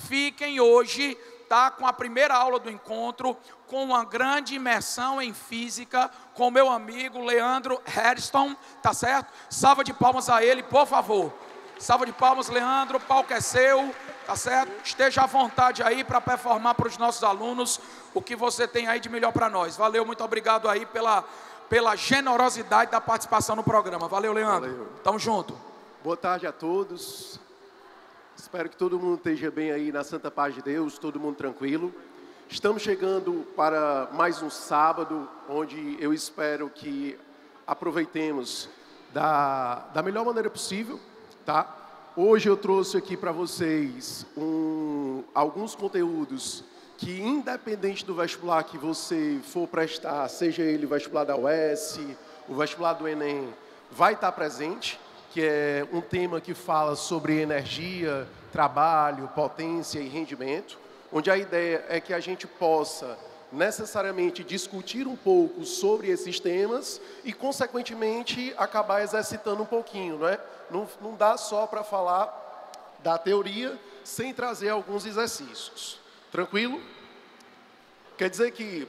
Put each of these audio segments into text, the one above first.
fiquem hoje, tá, com a primeira aula do encontro, com uma grande imersão em física, com meu amigo Leandro Hairston, tá certo? Salva de palmas a ele, por favor. Salva de palmas, Leandro, o palco é seu, tá certo? Esteja à vontade aí para performar para os nossos alunos o que você tem aí de melhor para nós. Valeu, muito obrigado aí pela generosidade da participação no programa. Valeu, Leandro. Valeu. Tamo junto. Boa tarde a todos. Espero que todo mundo esteja bem aí na santa paz de Deus, todo mundo tranquilo. Estamos chegando para mais um sábado, onde eu espero que aproveitemos da melhor maneira possível, tá? Hoje eu trouxe aqui para vocês alguns conteúdos que, independente do vestibular que você for prestar, seja ele o vestibular da UES, o vestibular do Enem, vai estar presente, que é um tema que fala sobre energia, trabalho, potência e rendimento, onde a ideia é que a gente possa necessariamente discutir um pouco sobre esses temas e, consequentemente, acabar exercitando um pouquinho, não é? Não dá só para falar da teoria sem trazer alguns exercícios. Tranquilo? Quer dizer que,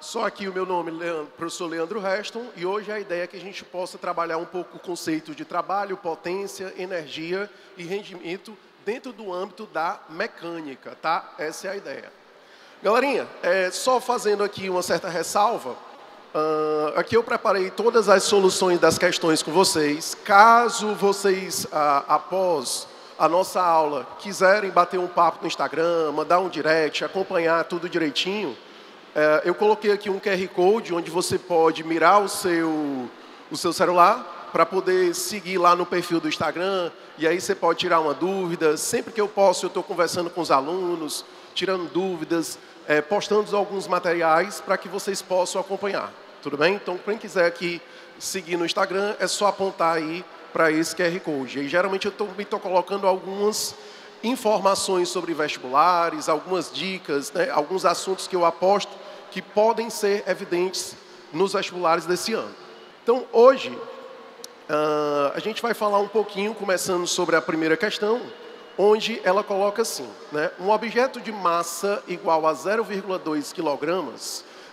só aqui o meu nome, professor Leandro Hairston, e hoje a ideia é que a gente possa trabalhar um pouco o conceito de trabalho, potência, energia e rendimento dentro do âmbito da mecânica, tá? Essa é a ideia. Galerinha, só fazendo aqui uma certa ressalva, aqui eu preparei todas as soluções das questões com vocês. Caso vocês, após a nossa aula, quiserem bater um papo no Instagram, mandar um direct, acompanhar tudo direitinho, eu coloquei aqui um QR Code onde você pode mirar o seu celular para poder seguir lá no perfil do Instagram, e aí você pode tirar uma dúvida. Sempre que eu posso, eu estou conversando com os alunos, tirando dúvidas, postando alguns materiais para que vocês possam acompanhar. Tudo bem? Então, quem quiser aqui seguir no Instagram, é só apontar aí para esse QR Code. E geralmente eu estou colocando algumas informações sobre vestibulares, algumas dicas, né, alguns assuntos que eu aposto que podem ser evidentes nos vestibulares desse ano. Então, hoje, a gente vai falar um pouquinho, começando sobre a primeira questão, onde ela coloca assim, né, um objeto de massa igual a 0,2 kg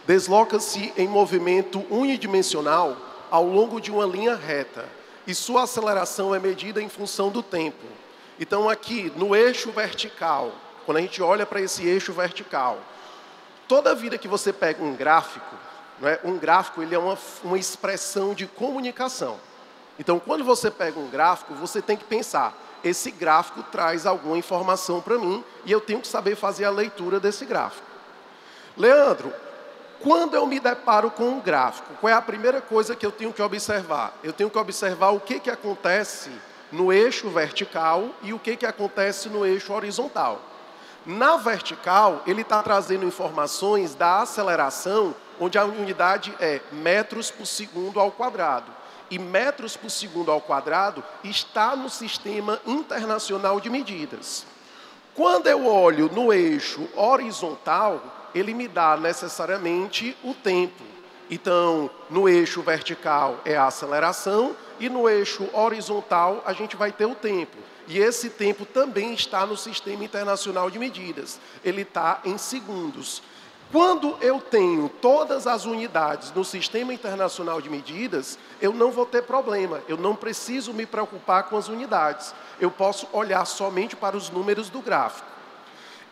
desloca-se em movimento unidimensional ao longo de uma linha reta e sua aceleração é medida em função do tempo. Então, aqui, no eixo vertical, quando a gente olha para esse eixo vertical, toda vida que você pega um gráfico, né, um gráfico ele é uma expressão de comunicação. Então, quando você pega um gráfico, você tem que pensar, esse gráfico traz alguma informação para mim e eu tenho que saber fazer a leitura desse gráfico. Leandro, quando eu me deparo com um gráfico, qual é a primeira coisa que eu tenho que observar? Eu tenho que observar o que acontece no eixo vertical e o que acontece no eixo horizontal. Na vertical, ele está trazendo informações da aceleração, onde a unidade é metros por segundo ao quadrado. E metros por segundo ao quadrado está no Sistema Internacional de Medidas. Quando eu olho no eixo horizontal, ele me dá necessariamente o tempo. Então, no eixo vertical é a aceleração e no eixo horizontal a gente vai ter o tempo. E esse tempo também está no Sistema Internacional de Medidas. Ele está em segundos. Quando eu tenho todas as unidades no Sistema Internacional de Medidas, eu não vou ter problema. Eu não preciso me preocupar com as unidades. Eu posso olhar somente para os números do gráfico.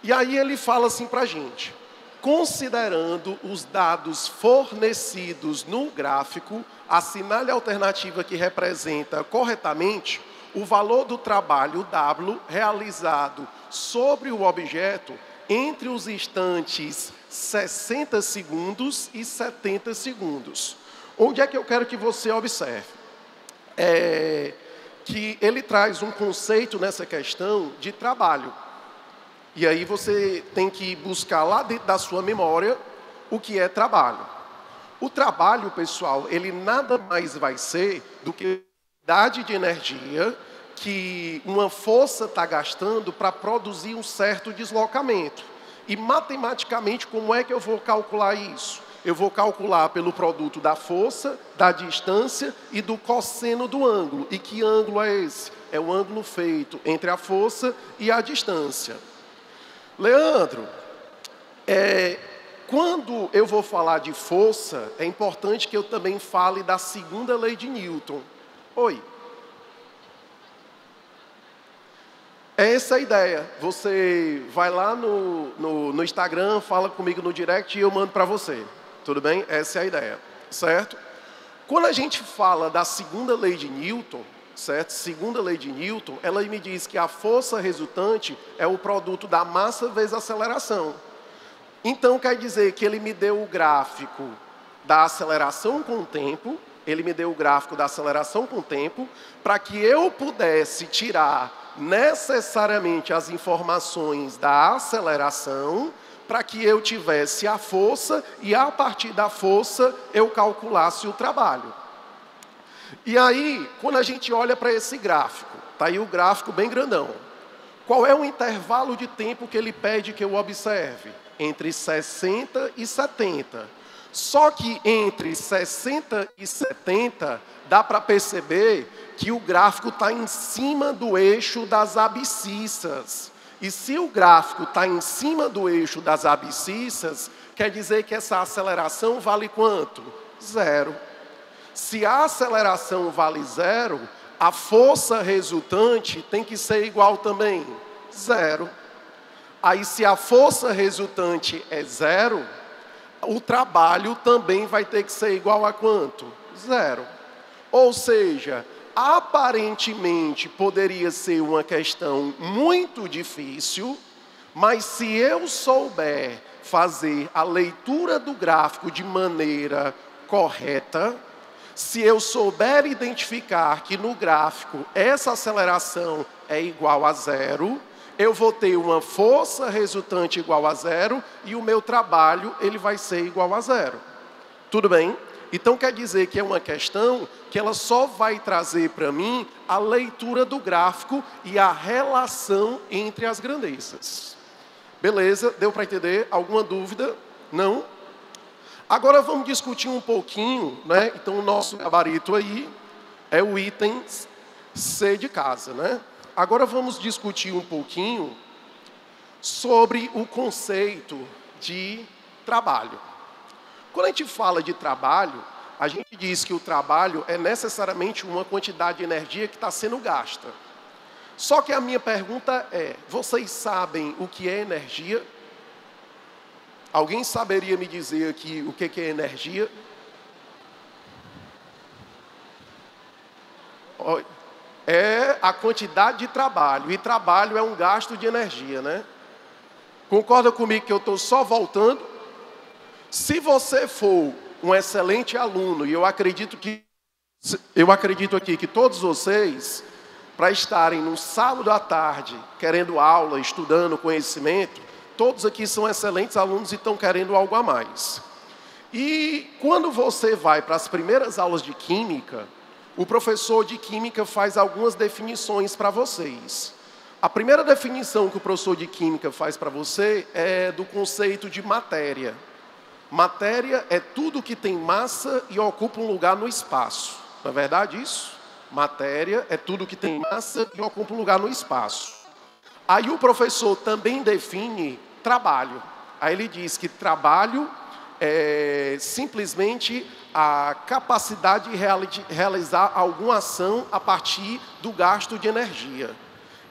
E aí ele fala assim para a gente: considerando os dados fornecidos no gráfico, assinale a alternativa que representa corretamente o valor do trabalho W realizado sobre o objeto entre os instantes 60 segundos e 70 segundos. Onde é que eu quero que você observe? Que ele traz um conceito nessa questão de trabalho. E aí você tem que buscar lá dentro da sua memória o que é trabalho. O trabalho, pessoal, ele nada mais vai ser do que a quantidade de energia que uma força está gastando para produzir um certo deslocamento. E matematicamente, como é que eu vou calcular isso? Eu vou calcular pelo produto da força, da distância e do cosseno do ângulo. E que ângulo é esse? É o ângulo feito entre a força e a distância. Leandro, quando eu vou falar de força, é importante que eu também fale da segunda lei de Newton. Oi. É essa a ideia. Você vai lá no Instagram, fala comigo no direct e eu mando para você. Tudo bem? Essa é a ideia, certo? Quando a gente fala da segunda lei de Newton, certo? Segunda lei de Newton, ela me diz que a força resultante é o produto da massa vezes a aceleração. Então, quer dizer que ele me deu o gráfico da aceleração com o tempo, para que eu pudesse tirar necessariamente as informações da aceleração, para que eu tivesse a força e, a partir da força, eu calculasse o trabalho. E aí, quando a gente olha para esse gráfico, está aí o gráfico bem grandão. Qual é o intervalo de tempo que ele pede que eu observe? Entre 60 e 70. Só que entre 60 e 70, dá para perceber que o gráfico está em cima do eixo das abscissas. E se o gráfico está em cima do eixo das abscissas, quer dizer que essa aceleração vale quanto? 0. Se a aceleração vale 0, a força resultante tem que ser igual também? 0. Aí, se a força resultante é 0, o trabalho também vai ter que ser igual a quanto? 0. Ou seja, aparentemente poderia ser uma questão muito difícil, mas se eu souber fazer a leitura do gráfico de maneira correta, se eu souber identificar que no gráfico essa aceleração é igual a 0, eu vou ter uma força resultante igual a 0 e o meu trabalho ele vai ser igual a 0. Tudo bem? Então quer dizer que é uma questão que ela só vai trazer para mim a leitura do gráfico e a relação entre as grandezas. Beleza? Deu para entender? Alguma dúvida? Não? Agora vamos discutir um pouquinho, né? Então o nosso gabarito aí é o item C de casa, né? Agora vamos discutir um pouquinho sobre o conceito de trabalho. Quando a gente fala de trabalho, a gente diz que o trabalho é necessariamente uma quantidade de energia que está sendo gasta. Só que a minha pergunta é, vocês sabem o que é energia? Alguém saberia me dizer aqui o que é energia? É a quantidade de trabalho, e trabalho é um gasto de energia, né? Concorda comigo que eu estou só voltando? Se você for um excelente aluno, e eu acredito aqui que todos vocês, para estarem no sábado à tarde, querendo aula, estudando conhecimento, todos aqui são excelentes alunos e estão querendo algo a mais. E quando você vai para as primeiras aulas de química, o professor de química faz algumas definições para vocês. A primeira definição que o professor de química faz para você é do conceito de matéria. Matéria é tudo que tem massa e ocupa um lugar no espaço. Não é verdade isso? Matéria é tudo que tem massa e ocupa um lugar no espaço. Aí o professor também define trabalho. Aí ele diz que trabalho é simplesmente a capacidade de realizar alguma ação a partir do gasto de energia.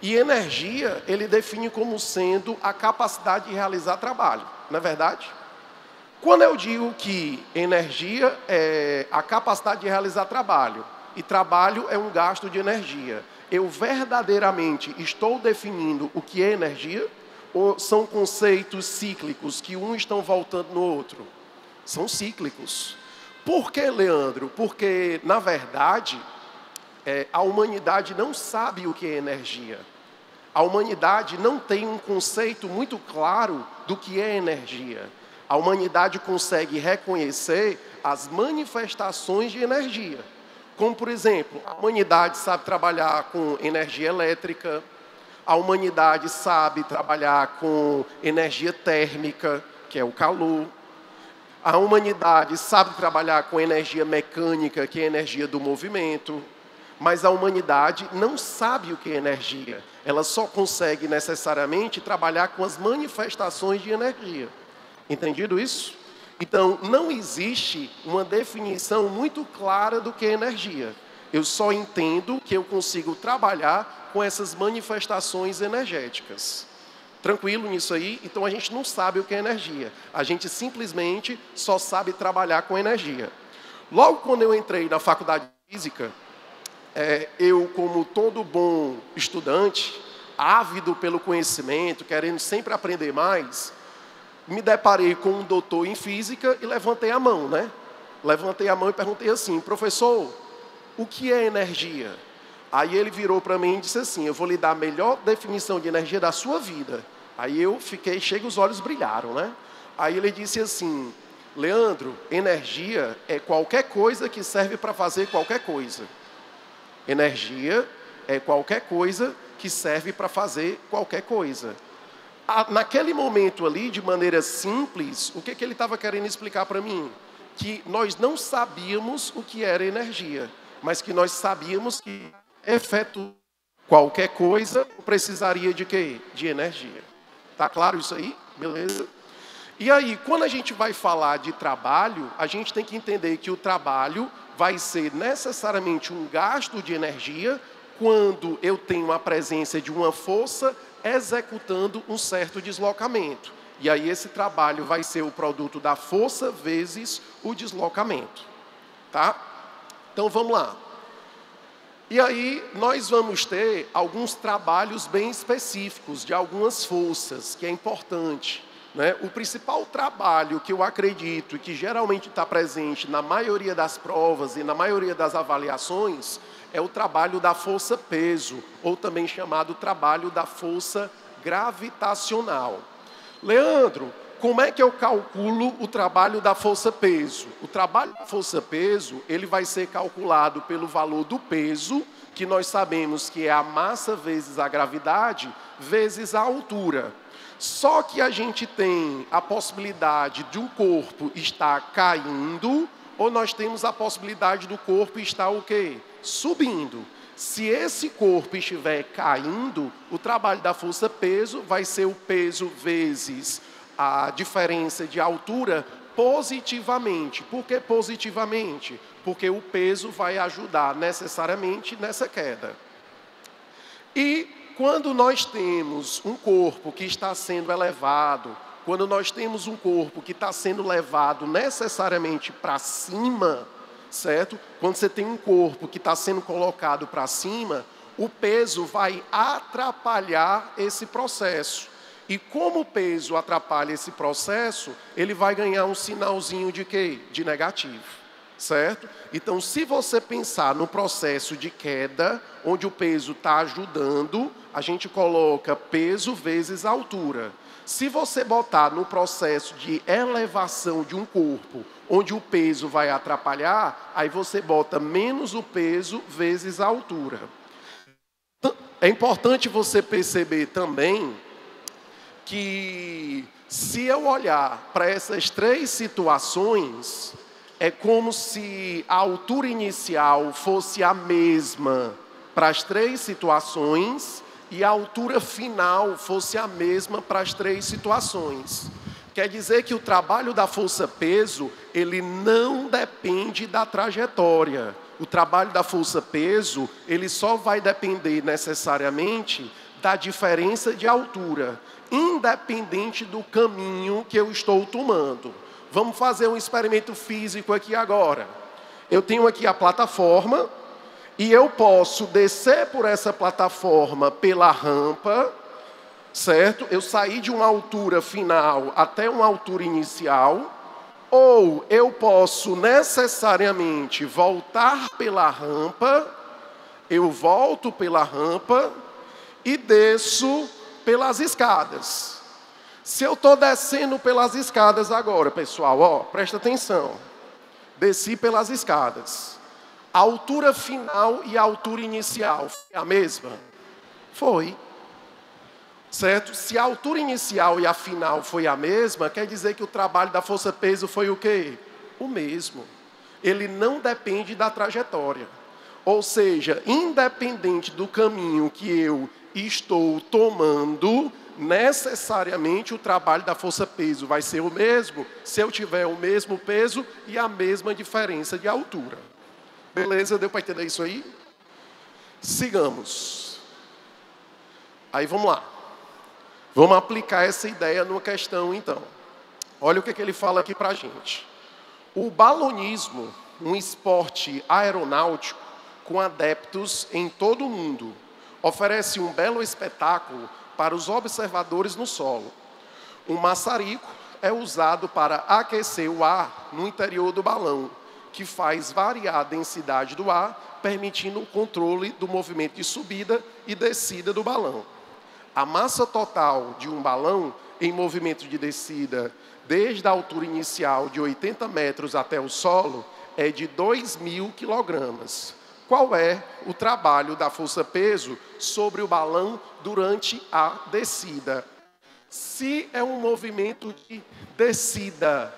E energia ele define como sendo a capacidade de realizar trabalho. Não é verdade? Quando eu digo que energia é a capacidade de realizar trabalho e trabalho é um gasto de energia, eu verdadeiramente estou definindo o que é energia ou são conceitos cíclicos que um estão voltando no outro? São cíclicos. Por que, Leandro? Porque, na verdade, a humanidade não sabe o que é energia. A humanidade não tem um conceito muito claro do que é energia. A humanidade consegue reconhecer as manifestações de energia. Como, por exemplo, a humanidade sabe trabalhar com energia elétrica, a humanidade sabe trabalhar com energia térmica, que é o calor. A humanidade sabe trabalhar com energia mecânica, que é a energia do movimento. mas a humanidade não sabe o que é energia. Ela só consegue necessariamente trabalhar com as manifestações de energia. Entendido isso? Então, não existe uma definição muito clara do que é energia. Eu só entendo que eu consigo trabalhar com essas manifestações energéticas. Tranquilo nisso aí? Então a gente não sabe o que é energia. A gente simplesmente só sabe trabalhar com energia. Logo quando eu entrei na faculdade de física, eu, como todo bom estudante, ávido pelo conhecimento, querendo sempre aprender mais, me deparei com um doutor em física e levantei a mão, né? Levantei a mão e perguntei assim: professor, o que é energia? Aí ele virou para mim e disse assim: eu vou lhe dar a melhor definição de energia da sua vida. Aí eu fiquei, os olhos brilharam, né? Aí ele disse assim: Leandro, energia é qualquer coisa que serve para fazer qualquer coisa. Energia é qualquer coisa que serve para fazer qualquer coisa. Naquele momento ali, de maneira simples, o que ele estava querendo explicar para mim? Que nós não sabíamos o que era energia, mas que nós sabíamos que efetuar qualquer coisa precisaria de quê? De energia. Tá claro isso aí? Beleza? E aí, quando a gente vai falar de trabalho, a gente tem que entender que o trabalho vai ser necessariamente um gasto de energia quando eu tenho a presença de uma força executando um certo deslocamento. E aí esse trabalho vai ser o produto da força vezes o deslocamento. Tá? Então vamos lá. E aí nós vamos ter alguns trabalhos bem específicos de algumas forças, que é importante. Né? O principal trabalho que eu acredito e que geralmente está presente na maioria das provas e na maioria das avaliações é o trabalho da força-peso, ou também chamado trabalho da força gravitacional. Leandro, como é que eu calculo o trabalho da força-peso? O trabalho da força-peso, ele vai ser calculado pelo valor do peso, que nós sabemos que é a massa vezes a gravidade, vezes a altura. Só que a gente tem a possibilidade de um corpo estar caindo, ou nós temos a possibilidade do corpo estar o quê? Subindo. Se esse corpo estiver caindo, o trabalho da força-peso vai ser o peso vezes a diferença de altura positivamente. Por que positivamente? Porque o peso vai ajudar necessariamente nessa queda. E quando nós temos um corpo que está sendo elevado, quando nós temos um corpo que está sendo levado necessariamente para cima, certo? Quando você tem um corpo que está sendo colocado para cima, o peso vai atrapalhar esse processo. E como o peso atrapalha esse processo, ele vai ganhar um sinalzinho de quê? De negativo. Certo? Então, se você pensar no processo de queda, onde o peso está ajudando, a gente coloca peso vezes altura. Se você botar no processo de elevação de um corpo, onde o peso vai atrapalhar, aí você bota menos o peso vezes a altura. É importante você perceber também que, se eu olhar para essas três situações, é como se a altura inicial fosse a mesma para as três situações e a altura final fosse a mesma para as três situações. Quer dizer que o trabalho da força-peso, ele não depende da trajetória. O trabalho da força-peso, ele só vai depender necessariamente da diferença de altura, independente do caminho que eu estou tomando. Vamos fazer um experimento físico aqui agora. Eu tenho aqui a plataforma e eu posso descer por essa plataforma pela rampa, certo? Eu saí de uma altura final até uma altura inicial, ou eu posso necessariamente voltar pela rampa, eu volto pela rampa e desço pelas escadas. Se eu estou descendo pelas escadas agora, pessoal, ó, presta atenção. Desci pelas escadas. A altura final e a altura inicial foi a mesma? Foi. Certo? Se a altura inicial e a final foi a mesma, quer dizer que o trabalho da força-peso foi o quê? O mesmo. Ele não depende da trajetória. Ou seja, independente do caminho que eu estou tomando, necessariamente o trabalho da força-peso vai ser o mesmo se eu tiver o mesmo peso e a mesma diferença de altura. Beleza? Deu para entender isso aí? Sigamos. Aí vamos lá. Vamos aplicar essa ideia numa questão, então. Olha o que ele fala aqui para a gente. O balonismo, um esporte aeronáutico com adeptos em todo o mundo, oferece um belo espetáculo para os observadores no solo. O maçarico é usado para aquecer o ar no interior do balão, que faz variar a densidade do ar, permitindo o controle do movimento de subida e descida do balão. A massa total de um balão em movimento de descida, desde a altura inicial de 80 metros até o solo, é de 2.000 quilogramas. Qual é o trabalho da força-peso sobre o balão durante a descida? Se é um movimento de descida,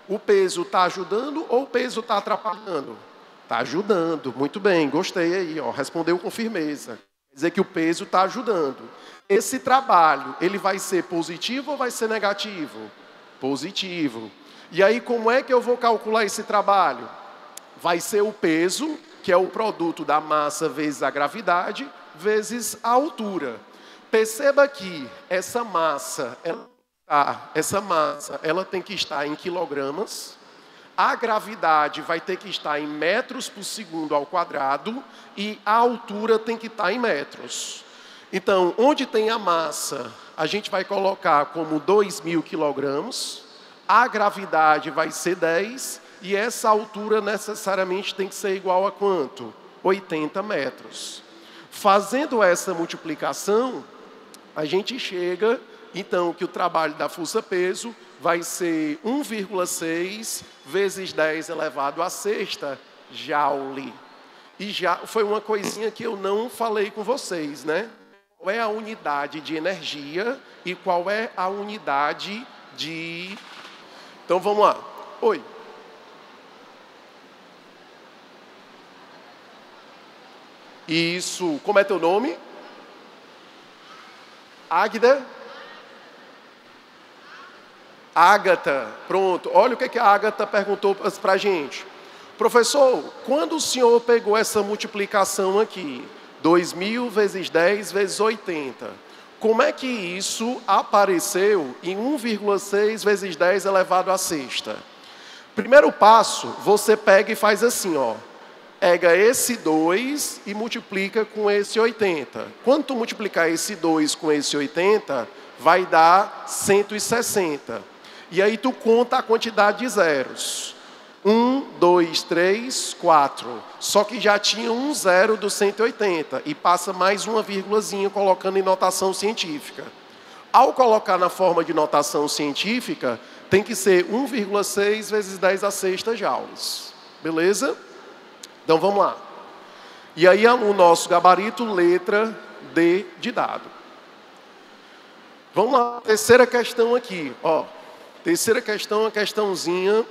o peso está ajudando ou o peso está atrapalhando? Está ajudando, muito bem, gostei aí, ó, respondeu com firmeza. Quer dizer que o peso está ajudando. Esse trabalho, ele vai ser positivo ou vai ser negativo? Positivo. E aí, como é que eu vou calcular esse trabalho? Vai ser o peso, que é o produto da massa vezes a gravidade, vezes a altura. Perceba que essa massa, ela tem que estar em quilogramas, a gravidade vai ter que estar em metros por segundo ao quadrado e a altura tem que estar em metros. Então, onde tem a massa, a gente vai colocar como 2.000 quilogramos, a gravidade vai ser 10 e essa altura necessariamente tem que ser igual a quanto? 80 metros. Fazendo essa multiplicação, a gente chega, então, que o trabalho da força-peso vai ser 1,6 vezes 10 elevado à sexta joule. E já foi uma coisinha que eu não falei com vocês, né? Qual é a unidade de energia e qual é a unidade de... Então, vamos lá. Oi. Isso. Como é teu nome? Águida? Ágata. Pronto. Olha o que a Ágata perguntou para a gente. Professor, quando o senhor pegou essa multiplicação aqui, 2.000 vezes 10 vezes 80, como é que isso apareceu em 1,6 vezes 10 elevado à sexta? Primeiro passo, você pega e faz assim, ó. Pega esse 2 e multiplica com esse 80. Quando tu multiplicar esse 2 com esse 80, vai dar 160. E aí tu conta a quantidade de zeros. 1, 2, 3, 4. Só que já tinha um zero do 180 e passa mais uma vírgulazinha colocando em notação científica. Ao colocar na forma de notação científica, tem que ser 1,6 vezes 10 a sexta joules. Beleza? Então vamos lá. E aí o nosso gabarito, letra D de dado. Vamos lá, terceira questão aqui. Ó, terceira questão, uma questãozinha...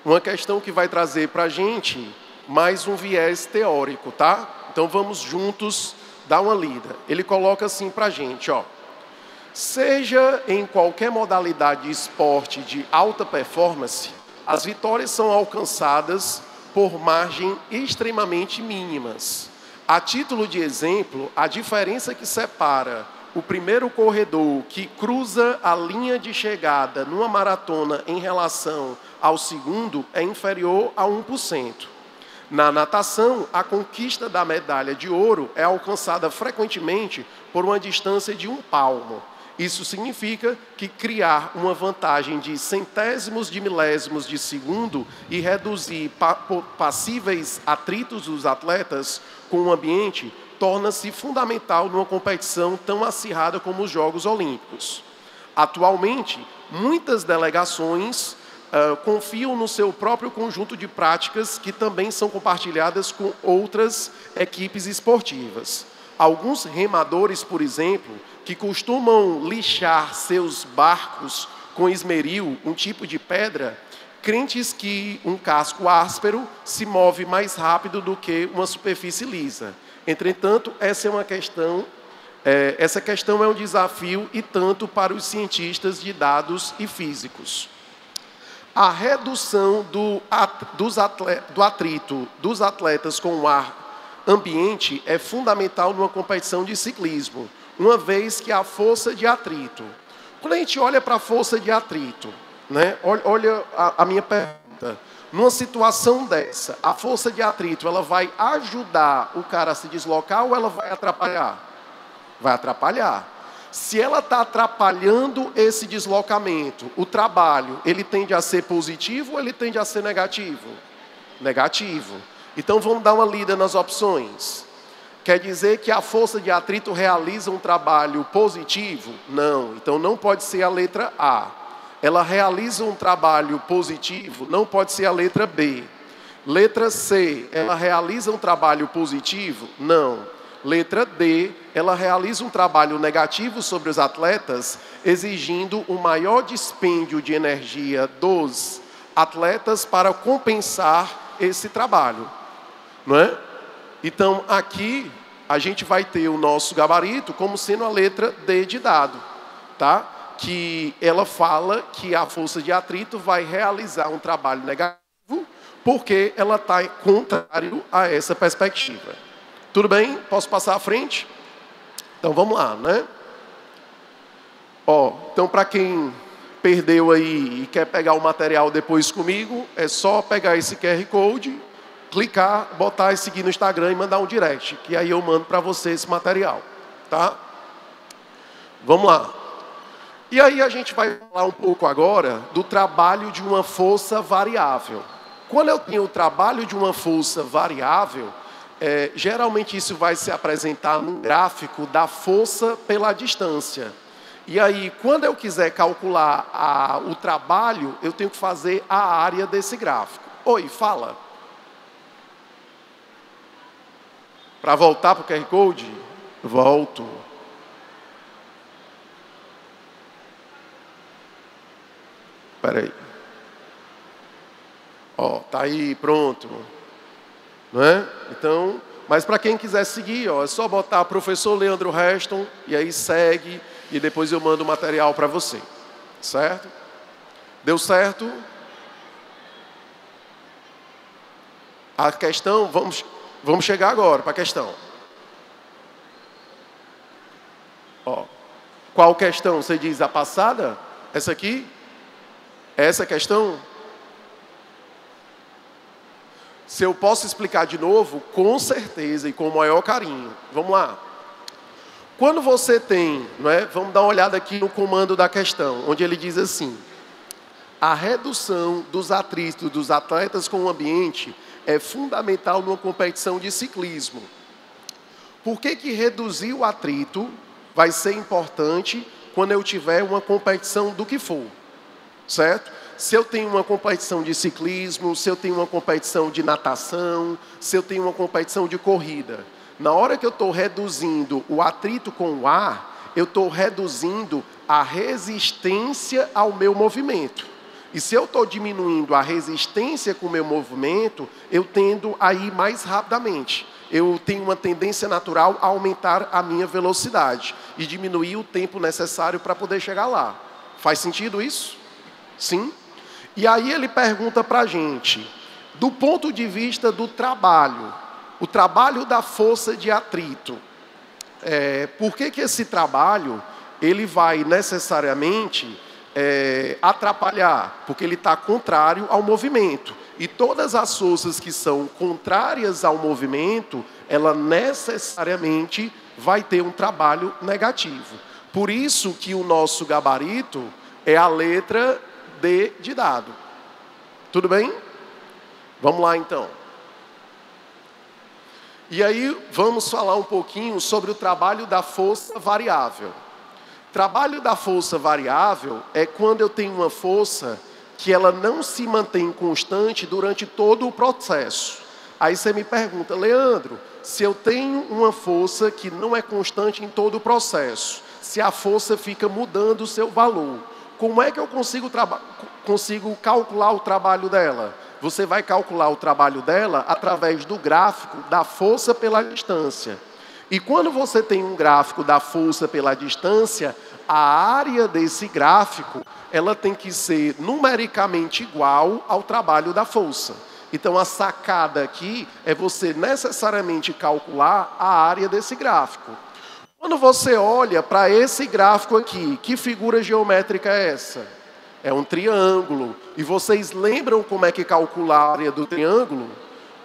uma questão que vai trazer para a gente mais um viés teórico, tá? Então vamos juntos dar uma lida. Ele coloca assim para a gente, ó. Seja em qualquer modalidade de esporte de alta performance, as vitórias são alcançadas por margem extremamente mínimas. A título de exemplo, a diferença que separa o primeiro corredor que cruza a linha de chegada numa maratona em relação ao segundo é inferior a 1%. Na natação, a conquista da medalha de ouro é alcançada frequentemente por uma distância de 1 palmo. Isso significa que criar uma vantagem de centésimos de milésimos de segundo e reduzir passíveis atritos dos atletas com o ambiente torna-se fundamental numa competição tão acirrada como os Jogos Olímpicos. Atualmente, muitas delegações confiam no seu próprio conjunto de práticas que também são compartilhadas com outras equipes esportivas. Alguns remadores, por exemplo, que costumam lixar seus barcos com esmeril, um tipo de pedra, crentes que um casco áspero se move mais rápido do que uma superfície lisa. Entretanto, essa questão é um desafio e tanto para os cientistas de dados e físicos. A redução do atrito dos atletas com o ar ambiente é fundamental numa competição de ciclismo, uma vez que a força de atrito. Quando a gente olha para a força de atrito, né? Olha a minha pergunta. Numa situação dessa, a força de atrito, ela vai ajudar o cara a se deslocar ou ela vai atrapalhar? Vai atrapalhar. Se ela está atrapalhando esse deslocamento, o trabalho, ele tende a ser positivo ou ele tende a ser negativo? Negativo. Então vamos dar uma lida nas opções. Quer dizer que a força de atrito realiza um trabalho positivo? Não. Então não pode ser a letra A. Ela realiza um trabalho positivo? Não pode ser a letra B. Letra C. Ela realiza um trabalho positivo? Não. Letra D. Ela realiza um trabalho negativo sobre os atletas, exigindo um maior dispêndio de energia dos atletas para compensar esse trabalho. Não é? Então, aqui, a gente vai ter o nosso gabarito como sendo a letra D de dado, tá? Que ela fala que a força de atrito vai realizar um trabalho negativo porque ela está contrário a essa perspectiva. Tudo bem? Posso passar à frente? Então, vamos lá, né? Então, para quem perdeu aí e quer pegar o material depois comigo, é só pegar esse QR Code, clicar, botar e seguir no Instagram e mandar um direct, que aí eu mando para você esse material, tá? Vamos lá. E aí a gente vai falar um pouco agora do trabalho de uma força variável. Quando eu tenho o trabalho de uma força variável, geralmente isso vai se apresentar no gráfico da força pela distância. E aí, quando eu quiser calcular o trabalho, eu tenho que fazer a área desse gráfico. Oi, fala. Para voltar para o QR Code? Volto. Espera aí. Tá aí, pronto. Não é? Então, mas para quem quiser seguir, é só botar professor Leandro Hairston e aí segue e depois eu mando o material para você. Certo? Deu certo? A questão, vamos chegar agora para a questão. Qual questão? Você diz a passada? Essa aqui? Essa questão? Se eu posso explicar de novo, com certeza e com o maior carinho. Vamos lá. Quando você tem, vamos dar uma olhada aqui no comando da questão, onde ele diz assim: a redução dos atritos dos atletas com o ambiente é fundamental numa competição de ciclismo. Por que reduzir o atrito vai ser importante quando eu tiver uma competição do que for? Certo? Se eu tenho uma competição de ciclismo, se eu tenho uma competição de natação, se eu tenho uma competição de corrida, na hora que eu estou reduzindo o atrito com o ar, eu estou reduzindo a resistência ao meu movimento. E se eu estou diminuindo a resistência com o meu movimento, eu tendo a ir mais rapidamente. Eu tenho uma tendência natural a aumentar a minha velocidade e diminuir o tempo necessário para poder chegar lá. Faz sentido isso? Sim? E aí ele pergunta para a gente, do ponto de vista do trabalho, o trabalho da força de atrito, por que esse trabalho ele vai necessariamente atrapalhar? Porque ele está contrário ao movimento. E todas as forças que são contrárias ao movimento, ela necessariamente vai ter um trabalho negativo. Por isso que o nosso gabarito é a letra D de dado. Tudo bem? Vamos lá então. E aí vamos falar um pouquinho sobre o trabalho da força variável. Trabalho da força variável é quando eu tenho uma força que ela não se mantém constante durante todo o processo. Aí você me pergunta, Leandro, se eu tenho uma força que não é constante em todo o processo, se a força fica mudando o seu valor, como é que eu consigo trabalhar? consigo calcular o trabalho dela? Você vai calcular o trabalho dela através do gráfico da força pela distância. E quando você tem um gráfico da força pela distância, a área desse gráfico, ela tem que ser numericamente igual ao trabalho da força. Então, a sacada aqui é você necessariamente calcular a área desse gráfico. Quando você olha para esse gráfico aqui, que figura geométrica é essa? É um triângulo. E vocês lembram como é que calcula a área do triângulo?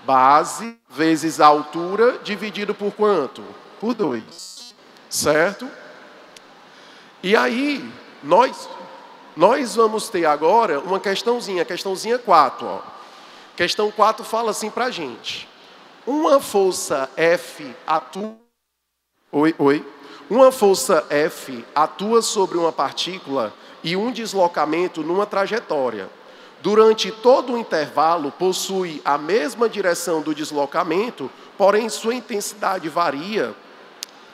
Base vezes a altura dividido por quanto? Por 2. Certo? E aí, nós vamos ter agora uma questãozinha, questãozinha 4. Ó. Questão 4 fala assim para a gente. Uma força F atua... Uma força F atua sobre uma partícula e um deslocamento numa trajetória. Durante todo o intervalo, possui a mesma direção do deslocamento, porém sua intensidade varia,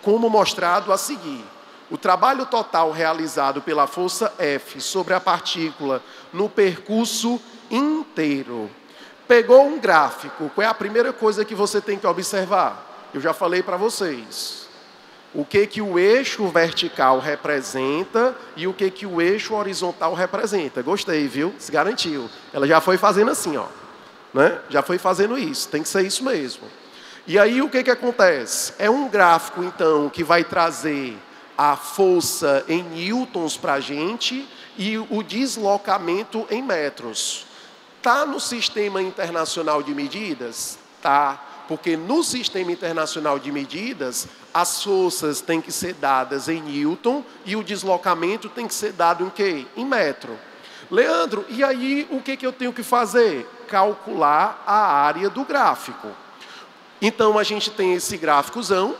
como mostrado a seguir. O trabalho total realizado pela força F sobre a partícula no percurso inteiro. Pegou um gráfico, qual é a primeira coisa que você tem que observar? Eu já falei para vocês. O que o eixo vertical representa e o que o eixo horizontal representa. Gostei, viu? Se garantiu. Ela já foi fazendo assim, ó. Né? Já foi fazendo isso. Tem que ser isso mesmo. E aí o que acontece? É um gráfico, então, que vai trazer a força em newtons para a gente e o deslocamento em metros. Está no Sistema Internacional de Medidas? Tá. Porque no Sistema Internacional de Medidas, as forças têm que ser dadas em newton e o deslocamento tem que ser dado em quê? Em metro. Leandro, e aí o que eu tenho que fazer? Calcular a área do gráfico. Então, a gente tem esse gráficozão,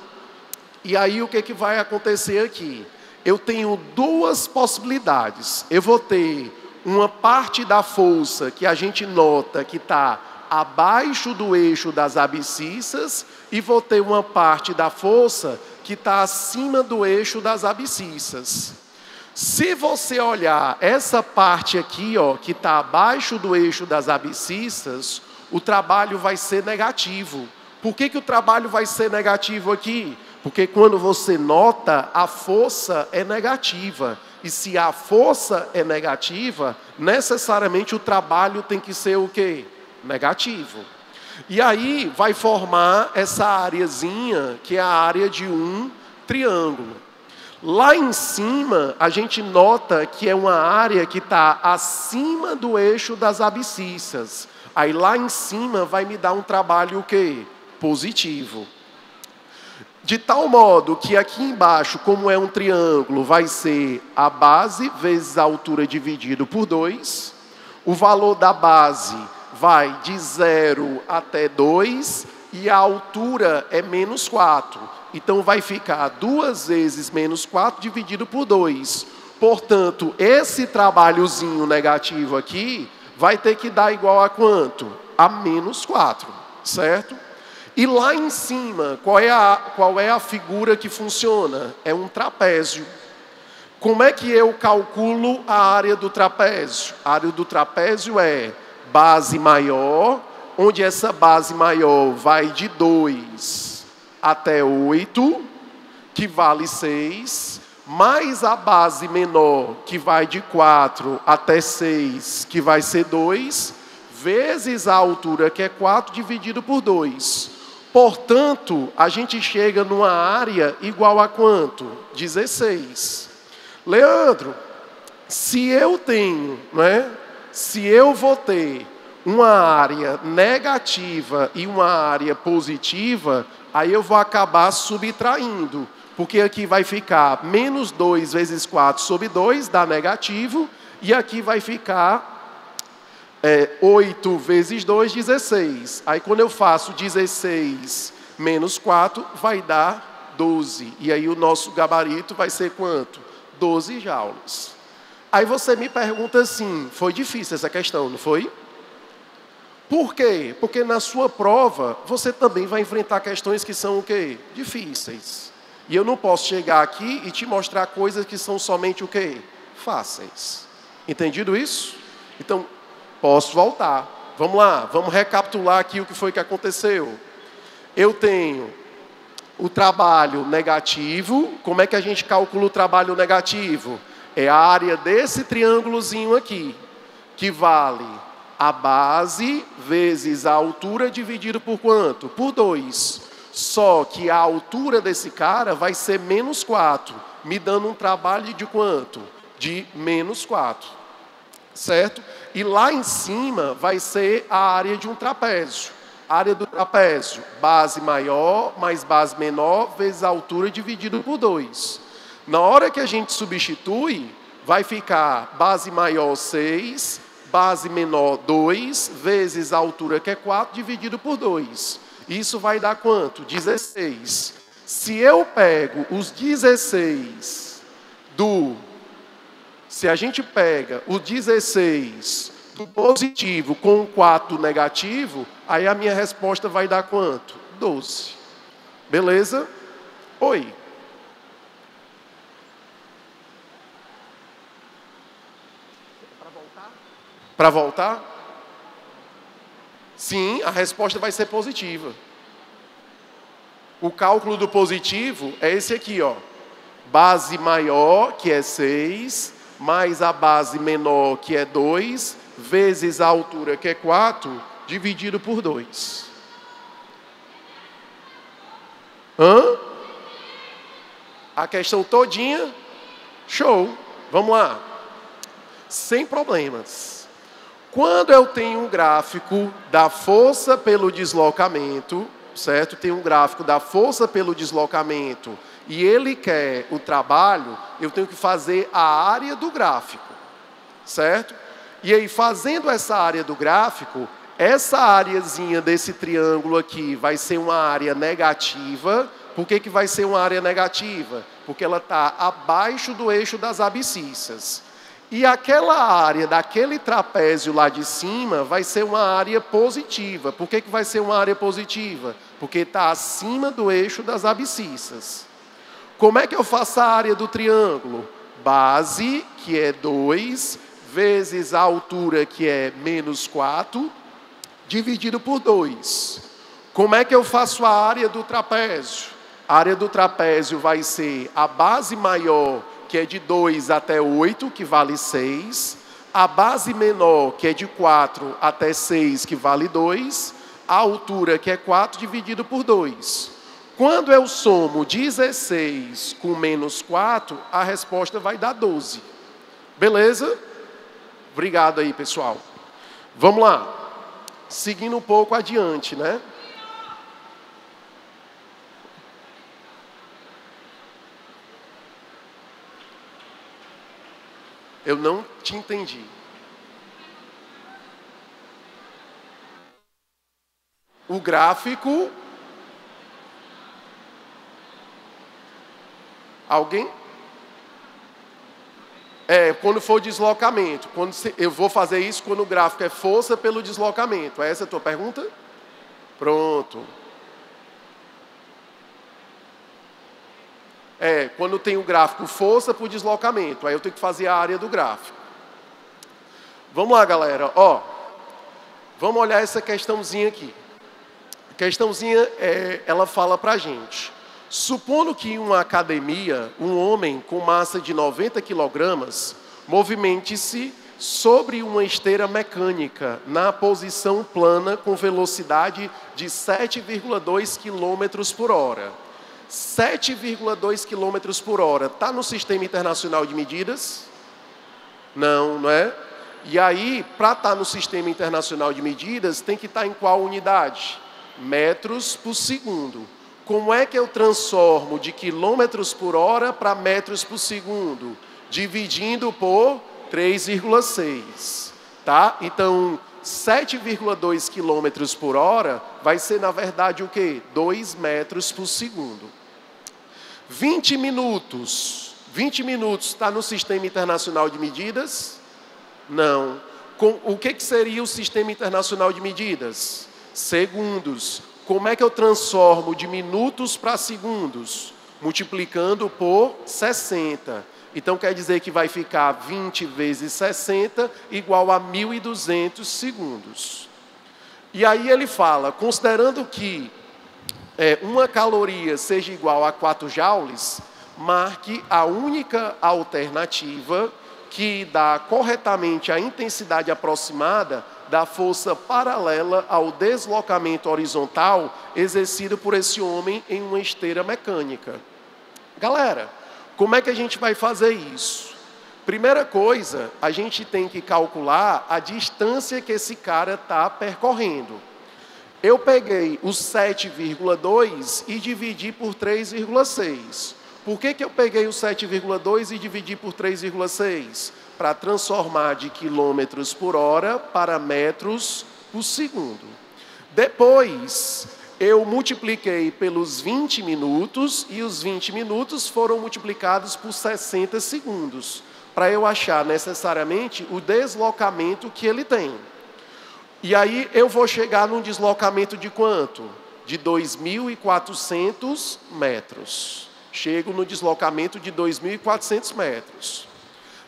e aí o que vai acontecer aqui? Eu tenho duas possibilidades. Eu vou ter uma parte da força que a gente nota que está abaixo do eixo das abscissas e vou ter uma parte da força que está acima do eixo das abscissas. Se você olhar essa parte aqui, ó, que está abaixo do eixo das abscissas, o trabalho vai ser negativo. Por que o trabalho vai ser negativo aqui? Porque quando você nota, a força é negativa. E se a força é negativa, necessariamente o trabalho tem que ser o quê? Negativo. E aí vai formar essa areazinha, que é a área de um triângulo. Lá em cima, a gente nota que é uma área que está acima do eixo das abscissas. Aí lá em cima vai me dar um trabalho o quê? Positivo. De tal modo que aqui embaixo, como é um triângulo, vai ser a base vezes a altura dividido por 2. O valor da base vai de 0 até 2 e a altura é menos 4. Então vai ficar 2 vezes menos 4 dividido por 2. Portanto, esse trabalhozinho negativo aqui vai ter que dar igual a quanto? A menos 4, certo? E lá em cima, qual é a figura que funciona? É um trapézio. Como é que eu calculo a área do trapézio? A área do trapézio é base maior, onde essa base maior vai de 2 até 8, que vale 6, mais a base menor, que vai de 4 até 6, que vai ser 2, vezes a altura, que é 4, dividido por 2. Portanto, a gente chega numa área igual a quanto? 16. Leandro, se eu tenho, né? Se eu vou ter uma área negativa e uma área positiva, aí eu vou acabar subtraindo. Porque aqui vai ficar menos 2 vezes 4 sobre 2, dá negativo. E aqui vai ficar 8 vezes 2, 16. Aí quando eu faço 16 menos 4, vai dar 12. E aí o nosso gabarito vai ser quanto? 12 joules. Aí você me pergunta assim, foi difícil essa questão, não foi? Por quê? Porque na sua prova, você também vai enfrentar questões que são o quê? Difíceis. E eu não posso chegar aqui e te mostrar coisas que são somente o quê? Fáceis. Entendido isso? Então, posso voltar. Vamos lá, vamos recapitular aqui o que foi que aconteceu. Eu tenho o trabalho negativo. Como é que a gente calcula o trabalho negativo? É a área desse triângulozinho aqui, que vale a base vezes a altura dividido por quanto? Por 2. Só que a altura desse cara vai ser menos 4, me dando um trabalho de quanto? De menos 4, certo? E lá em cima vai ser a área de um trapézio. Área do trapézio, base maior mais base menor vezes a altura dividido por 2. Na hora que a gente substitui, vai ficar base maior 6, base menor 2, vezes a altura que é 4, dividido por 2. Isso vai dar quanto? 16. Se eu pego os 16 Se a gente pega o 16 do positivo com o 4 do negativo, aí a minha resposta vai dar quanto? 12. Beleza? Oi. Para voltar? Sim, a resposta vai ser positiva. O cálculo do positivo é esse aqui, ó. Base maior, que é 6, mais a base menor, que é 2, vezes a altura, que é 4, dividido por 2. A questão todinha? Show. Vamos lá. Sem problemas. Quando eu tenho um gráfico da força pelo deslocamento, certo? Tem um gráfico da força pelo deslocamento e ele quer o trabalho, eu tenho que fazer a área do gráfico, certo? E aí, fazendo essa área do gráfico, essa areazinha desse triângulo aqui vai ser uma área negativa. Por que vai ser uma área negativa? Porque ela está abaixo do eixo das abscissas. E aquela área daquele trapézio lá de cima vai ser uma área positiva. Por que vai ser uma área positiva? Porque está acima do eixo das abscissas. Como é que eu faço a área do triângulo? Base, que é 2, vezes a altura, que é menos 4, dividido por 2. Como é que eu faço a área do trapézio? A área do trapézio vai ser a base maior, que é de 2 até 8, que vale 6. A base menor, que é de 4 até 6, que vale 2. A altura, que é 4, dividido por 2. Quando eu somo 16 com menos 4, a resposta vai dar 12. Beleza? Obrigado aí, pessoal. Vamos lá. Seguindo um pouco adiante, né? Eu não te entendi. O gráfico... Alguém? Quando for deslocamento. Eu vou fazer isso quando o gráfico é força pelo deslocamento. É essa a tua pergunta? Pronto. Quando tem o gráfico força por deslocamento. Aí eu tenho que fazer a área do gráfico. Vamos lá, galera. Vamos olhar essa questãozinha aqui. A questãozinha, ela fala pra gente. Supondo que em uma academia, um homem com massa de 90 quilogramas movimente-se sobre uma esteira mecânica na posição plana com velocidade de 7,2 km por hora. 7,2 km por hora está no Sistema Internacional de Medidas? Não, não é? E aí, para estar no Sistema Internacional de Medidas, tem que estar em qual unidade? Metros por segundo. Como é que eu transformo de quilômetros por hora para metros por segundo? Dividindo por 3,6. Tá? Então, 7,2 quilômetros por hora vai ser, na verdade, o quê? 2 metros por segundo. 20 minutos. 20 minutos está no Sistema Internacional de Medidas? Não. O que seria o Sistema Internacional de Medidas? Segundos. Como é que eu transformo de minutos para segundos? Multiplicando por 60. Então quer dizer que vai ficar 20 vezes 60 igual a 1.200 segundos. E aí ele fala, considerando que uma caloria seja igual a 4 joules, marque a única alternativa que dá corretamente a intensidade aproximada da força paralela ao deslocamento horizontal exercido por esse homem em uma esteira mecânica. Galera, como é que a gente vai fazer isso? Primeira coisa, a gente tem que calcular a distância que esse cara está percorrendo. Eu peguei o 7,2 e dividi por 3,6. Por que eu peguei o 7,2 e dividi por 3,6? Para transformar de quilômetros por hora para metros por segundo. Depois, eu multipliquei pelos 20 minutos e os 20 minutos foram multiplicados por 60 segundos, para eu achar necessariamente o deslocamento que ele tem. E aí eu vou chegar num deslocamento de quanto? De 2.400 metros. Chego no deslocamento de 2.400 metros.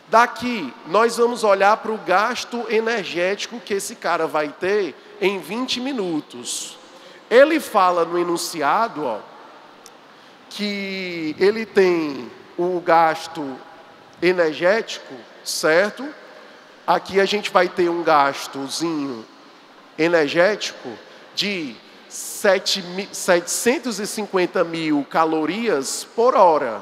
Daqui, nós vamos olhar para o gasto energético que esse cara vai ter em 20 minutos. Ele fala no enunciado, ó, que ele tem o gasto energético, certo? Aqui a gente vai ter um gastozinho energético de 750 mil calorias por hora,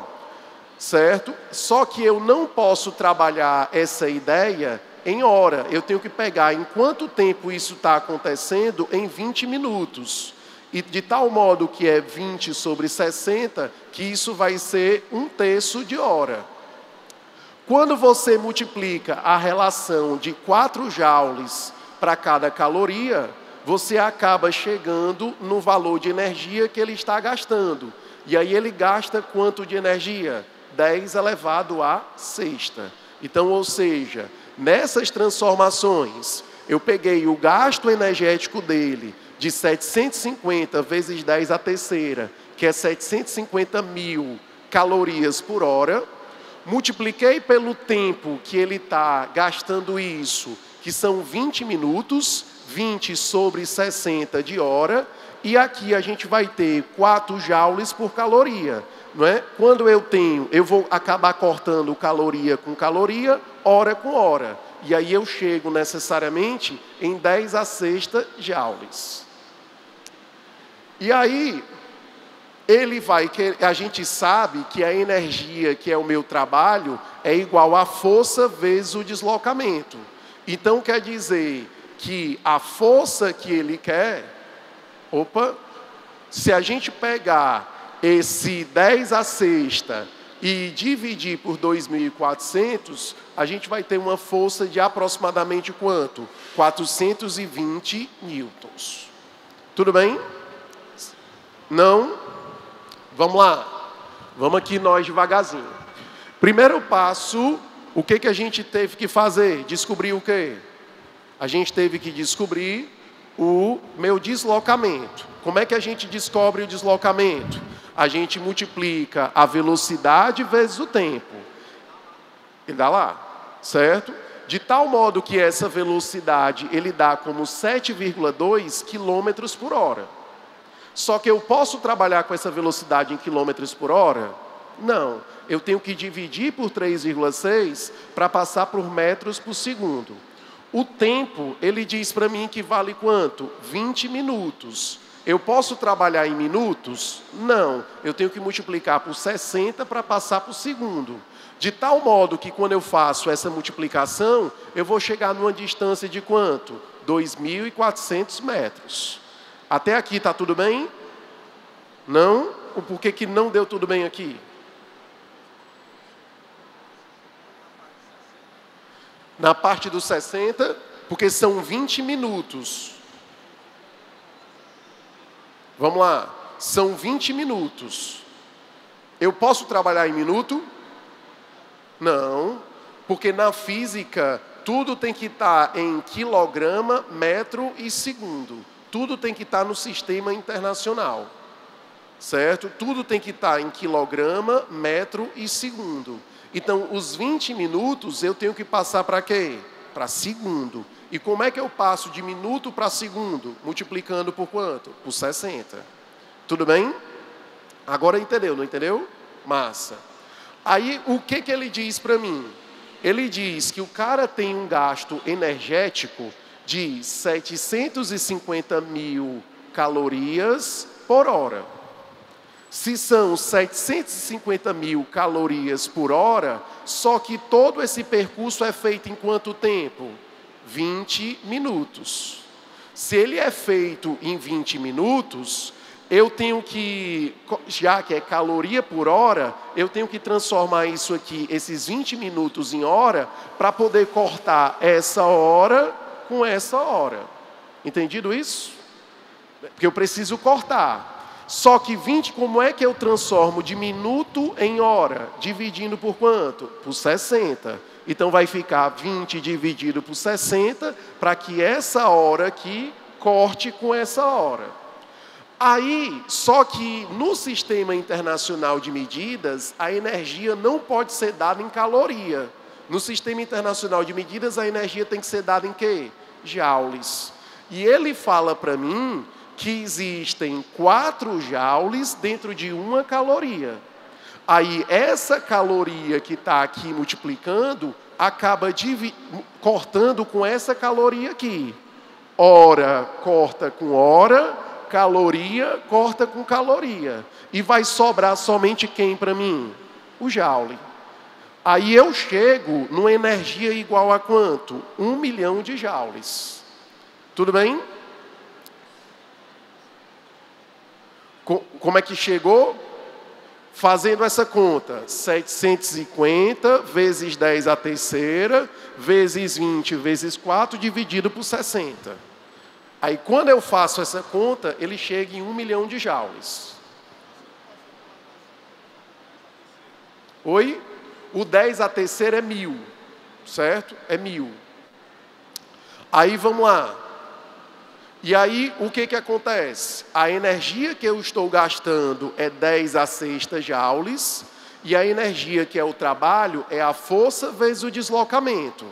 certo? Só que eu não posso trabalhar essa ideia em hora. Eu tenho que pegar em quanto tempo isso está acontecendo em 20 minutos. E de tal modo que é 20 sobre 60, que isso vai ser 1/3 de hora. Quando você multiplica a relação de 4 joules para cada caloria, você acaba chegando no valor de energia que ele está gastando. E aí ele gasta quanto de energia? 10 elevado à sexta. Então, ou seja, nessas transformações, eu peguei o gasto energético dele de 750 vezes 10 à terceira, que é 750 mil calorias por hora, multipliquei pelo tempo que ele está gastando isso, que são 20 minutos, 20 sobre 60 de hora, e aqui a gente vai ter 4 joules por caloria, não é? Quando eu vou acabar cortando caloria com caloria, hora com hora, e aí eu chego necessariamente em 10 à sexta joules. E aí, a gente sabe que a energia, que é o meu trabalho, é igual à força vezes o deslocamento. Então, quer dizer que a força que ele quer, se a gente pegar esse 10 à sexta e dividir por 2.400, a gente vai ter uma força de aproximadamente quanto? 420 newtons. Tudo bem? Não? Vamos lá. Vamos aqui nós devagarzinho. Primeiro passo, o que a gente teve que fazer? Descobrir o quê? A gente teve que descobrir o meu deslocamento. Como é que a gente descobre o deslocamento? A gente multiplica a velocidade vezes o tempo. E dá lá, certo? De tal modo que essa velocidade ele dá como 7,2 quilômetros por hora. Só que eu posso trabalhar com essa velocidade em quilômetros por hora? Não. Eu tenho que dividir por 3,6 para passar por metros por segundo. O tempo, ele diz para mim que vale quanto? 20 minutos. Eu posso trabalhar em minutos? Não. Eu tenho que multiplicar por 60 para passar por segundo. De tal modo que quando eu faço essa multiplicação, eu vou chegar numa distância de quanto? 2.400 metros. Até aqui está tudo bem? Não? Por que não deu tudo bem aqui? Na parte dos 60, porque são 20 minutos. Vamos lá. São 20 minutos. Eu posso trabalhar em minuto? Não. Porque na física, tudo tem que estar em quilograma, metro e segundo. Tudo tem que estar no sistema internacional. certo? Tudo tem que estar em quilograma, metro e segundo. Então, os 20 minutos eu tenho que passar para quê? Para segundo. E como é que eu passo de minuto para segundo? Multiplicando por quanto? Por 60. Tudo bem? Agora entendeu, não entendeu? Massa. Aí, o que ele diz para mim? Ele diz que o cara tem um gasto energético de 750 mil calorias por hora. Se são 750 mil calorias por hora, só que todo esse percurso é feito em quanto tempo? 20 minutos. Se ele é feito em 20 minutos, eu tenho que, já que é caloria por hora, eu tenho que transformar isso aqui, esses 20 minutos em hora, para poder cortar essa hora com essa hora. Entendido isso? Porque eu preciso cortar. Só que 20, como é que eu transformo de minuto em hora? Dividindo por quanto? Por 60. Então vai ficar 20 dividido por 60, para que essa hora aqui corte com essa hora. Aí, só que no sistema internacional de medidas, a energia não pode ser dada em caloria. No sistema internacional de medidas, a energia tem que ser dada em quê? Joules. E ele fala para mim que existem 4 joules dentro de uma caloria. Aí, essa caloria que está aqui multiplicando, acaba cortando com essa caloria aqui. Hora corta com hora, caloria corta com caloria. E vai sobrar somente quem para mim? O joule. Aí eu chego numa energia igual a quanto? 1 milhão de joules. Tudo bem? Como é que chegou? Fazendo essa conta. 750 vezes 10 a terceira, vezes 20 vezes 4, dividido por 60. Aí, quando eu faço essa conta, ele chega em 1 milhão de joules. Oi? O 10 a terceira é 1000, certo? É 1000. Aí, vamos lá. E aí, o que acontece? A energia que eu estou gastando é 10 a sexta joules, e a energia que é o trabalho é a força vezes o deslocamento.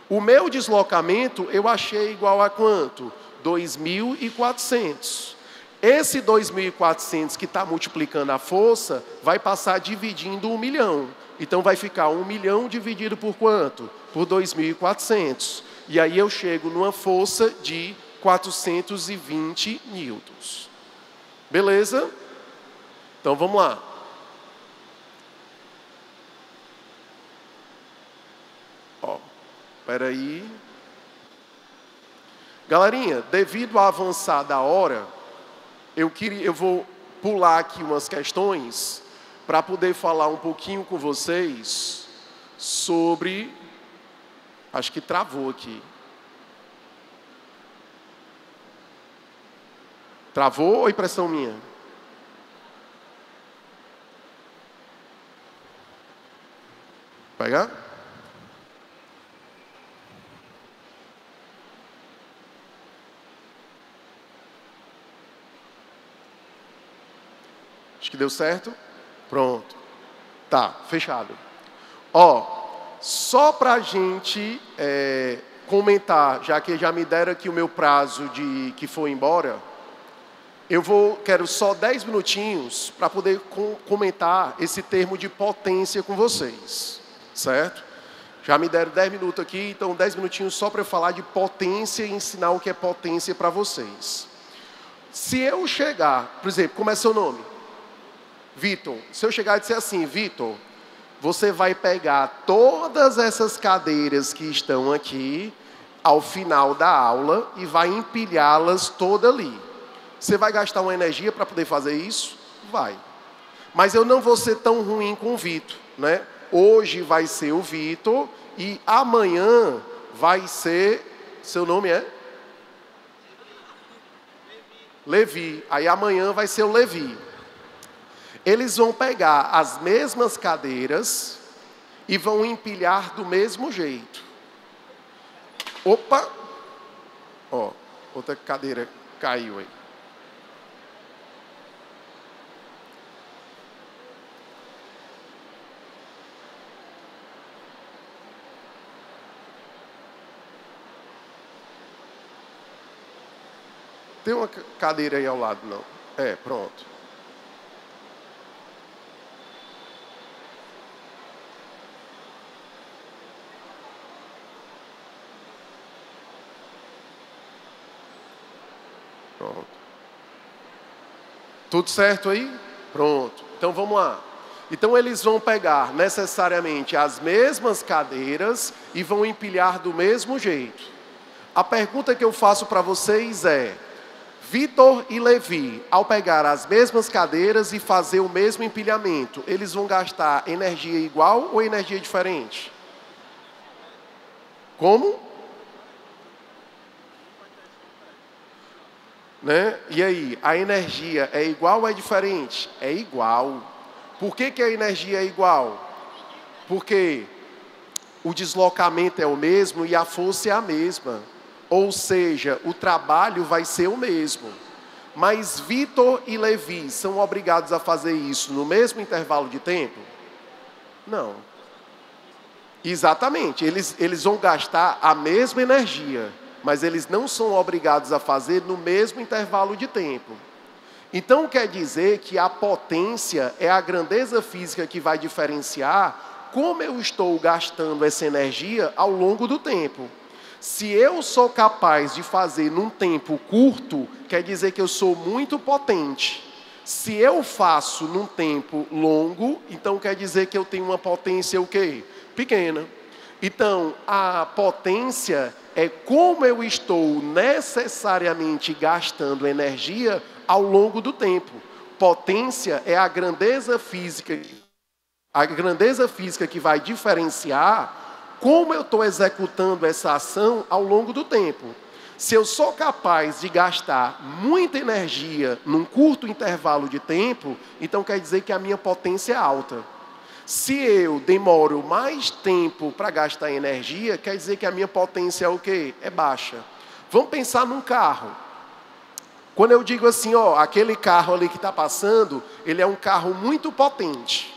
O meu deslocamento eu achei igual a quanto? 2.400. Esse 2.400 que está multiplicando a força, vai passar dividindo 1 milhão. Então vai ficar 1 milhão dividido por quanto? Por 2.400. E aí eu chego numa força de 420 newtons. Beleza? Então vamos lá. Ó, espera aí. Galerinha, devido à avançada hora, eu vou pular aqui umas questões para poder falar um pouquinho com vocês sobre... Acho que travou aqui. Travou ou impressão minha? Pegar? Acho que deu certo. Pronto. Tá, fechado. Ó, só para a gente comentar, já que já me deram aqui o meu prazo de que foi embora, quero só 10 minutinhos para poder comentar esse termo de potência com vocês, certo? Já me deram 10 minutos aqui, então 10 minutinhos só para eu falar de potência e ensinar o que é potência para vocês. Se eu chegar, por exemplo, como é seu nome? Vitor. Se eu chegar e disser assim, Vitor, você vai pegar todas essas cadeiras que estão aqui ao final da aula e vai empilhá-las todas ali. Você vai gastar uma energia para poder fazer isso? Vai. Mas eu não vou ser tão ruim com o Vitor, né? Hoje vai ser o Vitor e amanhã vai ser... Seu nome é? Levi. Aí amanhã vai ser o Levi. Eles vão pegar as mesmas cadeiras e vão empilhar do mesmo jeito. Opa! Ó, outra cadeira caiu aí. Tem uma cadeira aí ao lado, não? Pronto. Pronto. Tudo certo aí? Pronto. Então vamos lá. Então eles vão pegar necessariamente as mesmas cadeiras e vão empilhar do mesmo jeito. A pergunta que eu faço para vocês é: Vitor e Levi, ao pegar as mesmas cadeiras e fazer o mesmo empilhamento, eles vão gastar energia igual ou energia diferente? Como? Né? E aí, a energia é igual ou é diferente? É igual. Por que a energia é igual? Porque o deslocamento é o mesmo e a força é a mesma. Ou seja, o trabalho vai ser o mesmo. Mas Vitor e Levi são obrigados a fazer isso no mesmo intervalo de tempo? Não. Exatamente, eles vão gastar a mesma energia, mas eles não são obrigados a fazer no mesmo intervalo de tempo. Então quer dizer que a potência é a grandeza física que vai diferenciar como eu estou gastando essa energia ao longo do tempo. Se eu sou capaz de fazer num tempo curto, quer dizer que eu sou muito potente. Se eu faço num tempo longo, então quer dizer que eu tenho uma potência o quê? Pequena. Então, a potência é como eu estou necessariamente gastando energia ao longo do tempo. Potência é a grandeza física que vai diferenciar como eu estou executando essa ação ao longo do tempo. Se eu sou capaz de gastar muita energia num curto intervalo de tempo, então quer dizer que a minha potência é alta. Se eu demoro mais tempo para gastar energia, quer dizer que a minha potência é o quê? É baixa. Vamos pensar num carro. Quando eu digo assim, aquele carro ali que está passando, ele é um carro muito potente.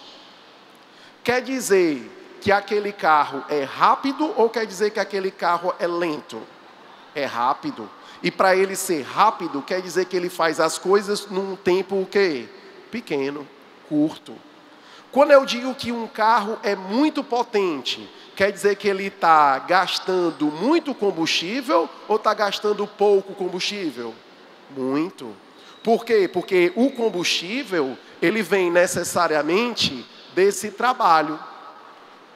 Quer dizer que aquele carro é rápido ou quer dizer que aquele carro é lento? É rápido. E para ele ser rápido, quer dizer que ele faz as coisas num tempo o quê? Pequeno, curto. Quando eu digo que um carro é muito potente, quer dizer que ele está gastando muito combustível ou está gastando pouco combustível? Muito. Por quê? Porque o combustível, ele vem necessariamente desse trabalho.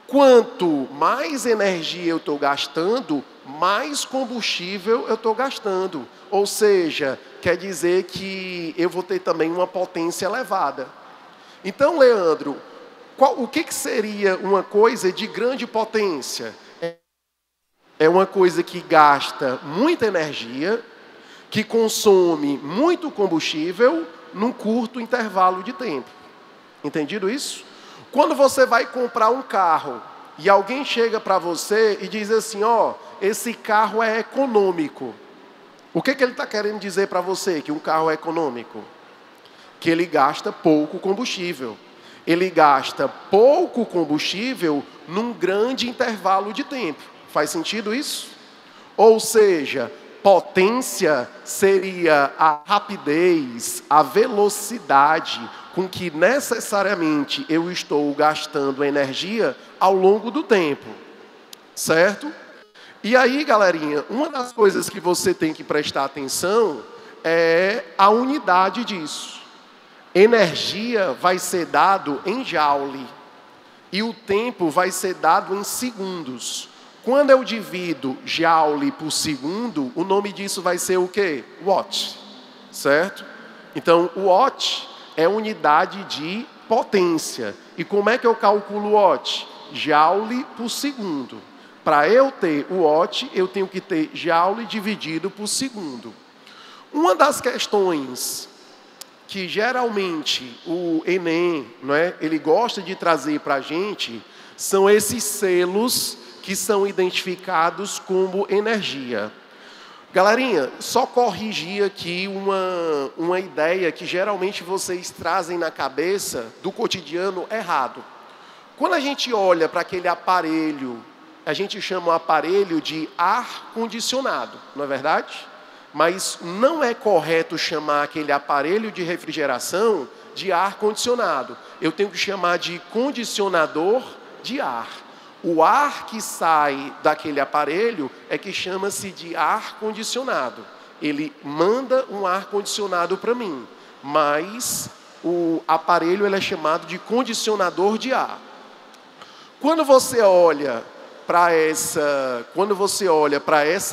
Quanto mais energia eu estou gastando, mais combustível eu estou gastando. Ou seja, quer dizer que eu vou ter também uma potência elevada. Então, Leandro, o que seria uma coisa de grande potência? É uma coisa que gasta muita energia, que consome muito combustível num curto intervalo de tempo. Entendido isso? Quando você vai comprar um carro e alguém chega para você e diz assim, esse carro é econômico. O que ele está querendo dizer para você que um carro é econômico? Que ele gasta pouco combustível. Ele gasta pouco combustível num grande intervalo de tempo. Faz sentido isso? Ou seja, potência seria a rapidez, a velocidade com que necessariamente eu estou gastando energia ao longo do tempo. Certo? E aí, galerinha, uma das coisas que você tem que prestar atenção é a unidade disso. Energia vai ser dado em joule e o tempo vai ser dado em segundos. Quando eu divido joule por segundo, o nome disso vai ser o quê? Watt, certo? Então, o watt é unidade de potência. E como é que eu calculo watt? Joule por segundo. Para eu ter o watt, eu tenho que ter joule dividido por segundo. Uma das questões que geralmente o Enem, ele gosta de trazer para a gente, são esses selos que são identificados como energia. Galerinha, só corrigir aqui uma ideia que geralmente vocês trazem na cabeça do cotidiano errado. Quando a gente olha para aquele aparelho, a gente chama o aparelho de ar-condicionado, não é verdade? Mas não é correto chamar aquele aparelho de refrigeração de ar-condicionado. Eu tenho que chamar de condicionador de ar. O ar que sai daquele aparelho é que chama-se de ar-condicionado. Ele manda um ar-condicionado para mim, mas o aparelho ele é chamado de condicionador de ar. Quando você olha para essa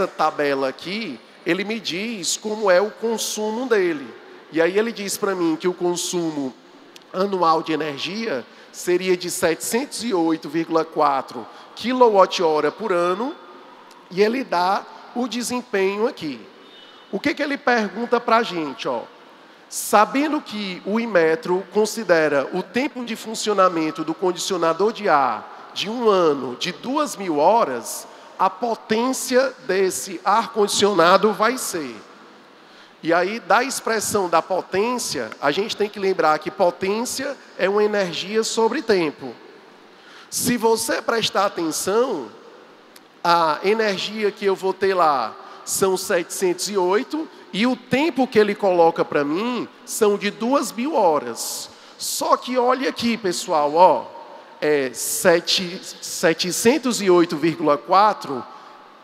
tabela aqui, ele me diz como é o consumo dele. E aí ele diz para mim que o consumo anual de energia seria de 708,4 kWh por ano, e ele dá o desempenho aqui. O que ele pergunta para a gente? Sabendo que o Inmetro considera o tempo de funcionamento do condicionador de ar de um ano de 2.000 horas, a potência desse ar-condicionado vai ser. E aí, da expressão da potência, a gente tem que lembrar que potência é uma energia sobre tempo. Se você prestar atenção, a energia que eu vou ter lá são 708, e o tempo que ele coloca para mim são de 2.000 horas. Só que olha aqui, pessoal, é 708,4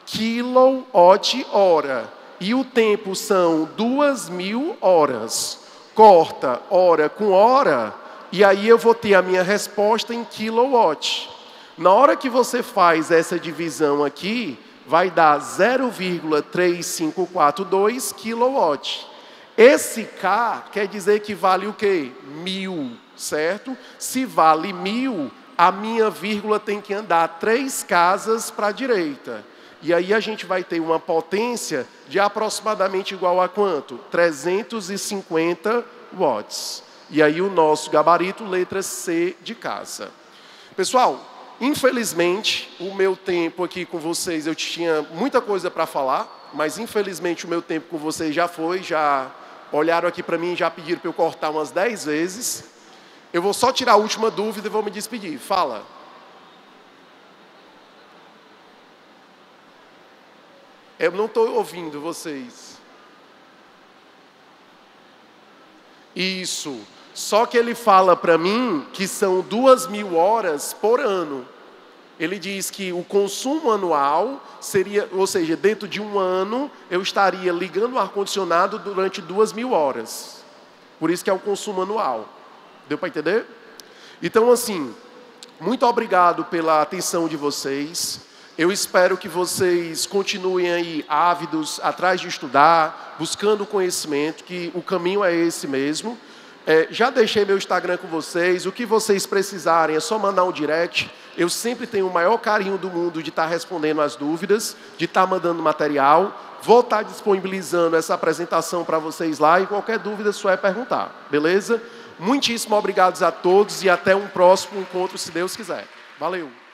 kWh. E o tempo são 2.000 horas. Corta hora com hora, e aí eu vou ter a minha resposta em kilowatt. Na hora que você faz essa divisão aqui, vai dar 0,3542 kW. Esse K quer dizer que vale o quê? 1.000, certo? Se vale 1.000, a minha vírgula tem que andar 3 casas para a direita. E aí a gente vai ter uma potência de aproximadamente igual a quanto? 350 watts. E aí o nosso gabarito, letra C de casa. Pessoal, infelizmente, o meu tempo aqui com vocês, eu tinha muita coisa para falar, mas infelizmente o meu tempo com vocês já foi, já olharam aqui para mim e já pediram para eu cortar umas 10 vezes. Eu vou só tirar a última dúvida e vou me despedir. Fala. Eu não estou ouvindo vocês. Isso. Só que ele fala para mim que são 2.000 horas por ano. Ele diz que o consumo anual seria, ou seja, dentro de um ano, eu estaria ligando o ar-condicionado durante 2.000 horas. Por isso que é o consumo anual. Deu para entender? Então, assim, muito obrigado pela atenção de vocês. Eu espero que vocês continuem aí ávidos, atrás de estudar, buscando conhecimento, que o caminho é esse mesmo. Já deixei meu Instagram com vocês, o que vocês precisarem é só mandar um direct. Eu sempre tenho o maior carinho do mundo de estar respondendo as dúvidas, de estar mandando material. Vou estar disponibilizando essa apresentação para vocês lá e qualquer dúvida só é perguntar, beleza? Muitíssimo obrigado a todos e até um próximo encontro, se Deus quiser. Valeu!